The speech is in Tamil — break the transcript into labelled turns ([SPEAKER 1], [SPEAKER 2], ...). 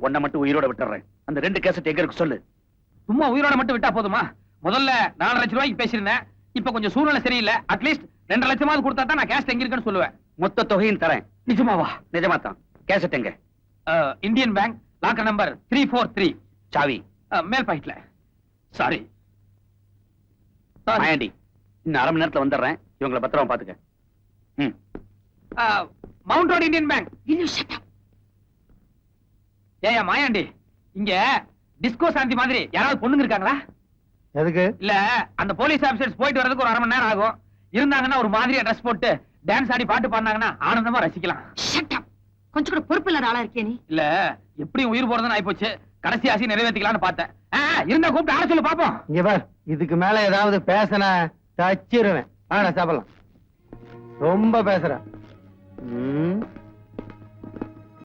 [SPEAKER 1] உன்னை மட்டும் உயிரோட விட்டுறேன். அந்த 2 கேசட் எங்க இருக்கு சொல்லு.
[SPEAKER 2] சும்மா உயிரோட மட்டும் விட்டா போதுமா? முதல்ல 4 லட்சம் ரூபாய்க்கு பேசியிருந்தேன். இப்ப கொஞ்சம் சூழ்நிலை சரியில்லை. அட்லீஸ்ட் 2 லட்சமாவது கொடுத்தா தான் நான் கேசட் எங்க இருக்குன்னு சொல்லுவேன்.
[SPEAKER 1] மொத்த தொகையும் தரேன்.
[SPEAKER 2] நிஜமாவா?
[SPEAKER 1] நிஜமா தான். கேசட் எங்க?
[SPEAKER 2] Indian bank locker number 343.
[SPEAKER 1] சாவி
[SPEAKER 2] மேல் பாக்கெட்ல. சாரி
[SPEAKER 1] மாயாண்டி, இன்னும் 1/2 மணி நேரத்துல வந்துடுறேன். இவங்களை பத்திரமா பாத்துக்க.
[SPEAKER 2] Mount road Indian bank. ஏயா மாயாண்டி, இங்க டிஸ்கோ சாந்தி மாதிரி யாராவது பொண்ணுங்க இருக்காங்களா?
[SPEAKER 3] எதுக்கு?
[SPEAKER 2] இல்ல, அந்த போலீஸ் ஆபீசர்ஸ் போயிட்டு வரதுக்கு ஒரு 1/2 மணி நேரம் ஆகும். இருந்தாங்கன்னா ஒரு மாதிரியா ட்ரெஸ் போட்டு டான்ஸ் ஆடி பாட்டு பாடினாங்கன்னா ஆனந்தமா ரசிக்கலாம்.
[SPEAKER 4] கொஞ்சம் கூட பொறுப்பு இல்லாத ஆளா இருக்கே நீ.
[SPEAKER 2] இல்ல, எப்படியும் உயிர் போறதுன்னு ஆயிப்போச்சு. கடைசி ஆசையை நிறைவேற்றிக்கலாம்னு பார்த்தேன். இருந்தா கூப்பிட்டு ஆட சொல்லு பாப்போம்.
[SPEAKER 3] இங்க பார், இதுக்கு மேல ஏதாவது பேசன தச்சிருவேன். சாப்பிடலாம். ரொம்ப பேசுற.